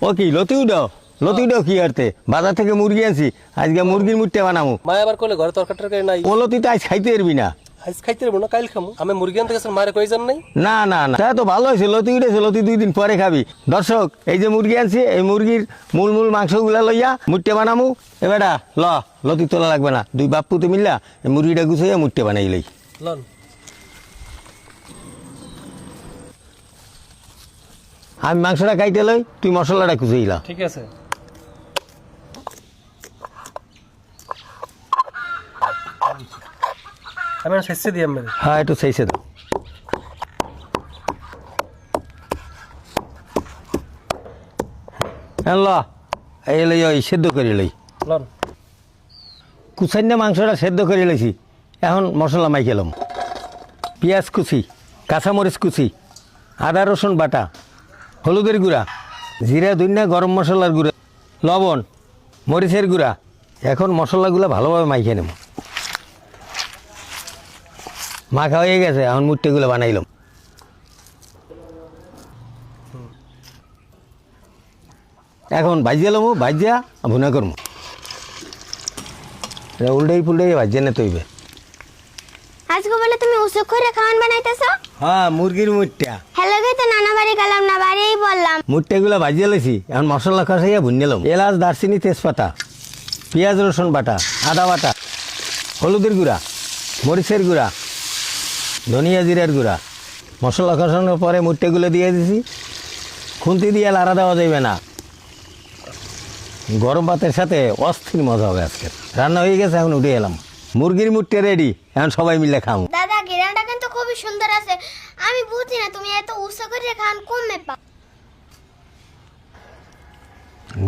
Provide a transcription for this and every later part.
ও কি লতি উঠাও কি করতে বাজার থেকে মুরগি আনছি আজকে মুরগির মুটটা বানামু মা আবার কইলে ঘরে তরকারি নাই ও লতি তো আজ খাইতে পারবি না আজ খাইতে পারবো না কাইল খামু আমি মুরগি আনতে গেছেন মারে কই যান নাই না না না তা তো ভালো হয়েছে লতি উঠেছে লতি 2 দিন পরে খাবি দর্শক এই যে মুরগি আনছি এই মুরগির মূল মাংসগুলা লইয়া মুটটা বানামু এবারে লতি তোলা লাগবে না 2 বাপ পুতে মিললা এই মুরগিটা গুছাইয়া মুটটা বানাই লই লন আমি মাংসটা খাইতে লই তুই মশলাটা কুচাইলা ঠিক আছে আমি শেষে দিই আমি হ্যাঁ একটু সেইসে দাও এই লই ওই সেদ্ধ করে লই লন কুচাইনা মাংসটা সেদ্ধ করে লইছি এখন মশলা মাইকেলাম পেঁয়াজ কুচি কাঁচামরিচ কুচি আদা রসুন বাটা হলুদের গুঁড়া জিরা ধনিয়া গরম মশলার গুঁড়া লবণ মরিচের গুঁড়া এখন মশলাগুলো ভালোভাবে মাইকে নেব মাখা হয়ে গেছে এখন মুট্টিগুলো বানাইলাম এখন ভাজিয়ালাম ভাজিয়া ভুনা করবো উল্টাই পুল্টাই ভাজিয়া নিতে হইবে আজকে বলে তুমি উসুক করে খাওয়ান বানাইতেছো হ্যাঁ মুরগির মুটটা হ্যালো গে তো নানা বাড়ি গেলাম না বাড়িই বললাম মুট্টাগুলো ভাজিয়ে লেছি এখন মশলা কষাইয়া ভুনিলাম এলাচ দারচিনি তেজপাতা পেঁয়াজ রসুন বাটা আদা বাটা হলুদের গুঁড়া মরিচের গুঁড়া ধনিয়া জিরার গুঁড়া মশলা কষানোর পরে মুট্টাগুলো দিয়ে দিছি খুন্তি দিয়ে লাড়া দেওয়া যাবে না গরম ভাতের সাথে অস্থির মজা হবে আজকে রান্না হয়ে গেছে এখন উঠে এলাম মুরগির মুট্টা রেডি এখন সবাই মিলে খাবো দাদা গিরানটা কিন্তু খুবই সুন্দর আছে আমি বুঝি না তুমি এত উসুক করে খান কমে পাও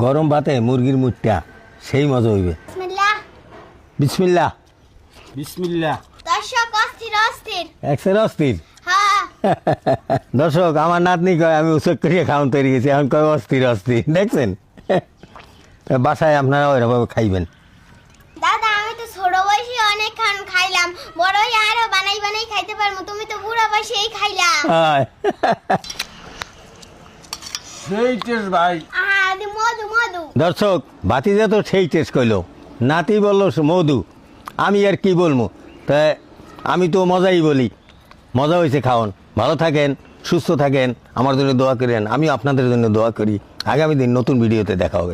গরম ভাতে মুরগির মুট্টা সেই মজা হইবে বিসমিল্লাহ বিসমিল্লাহ বিসমিল্লাহ দর্শক অস্থির অস্থির একশের অস্থির হ্যাঁ দর্শক আমার নাতনি কয় আমি উৎসব করিয়া খাওয়ান তৈরি গেছি এখন কয় অস্থির দেখছেন বাসায় আপনারা ওইরকম খাইবেন দাদা আমি তো ছোট বয়সে অনেক খাইলাম বড় হয়ে আরো বানাই খাইতে পারবো তুমি তো বুড়া বয়সেই খাইলা সেই টেস্ট ভাই আদি মধু মধু দর্শক বাতিজা তো সেই টেস্ট কইলো নাতি বললো মধু আমি আর কি বলবো তা আমি তো মজাই বলি মজা হয়েছে খাওয়ান ভালো থাকেন সুস্থ থাকেন আমার জন্য দোয়া করেন আমি আপনাদের জন্য দোয়া করি আগামী দিন নতুন ভিডিওতে দেখা হবে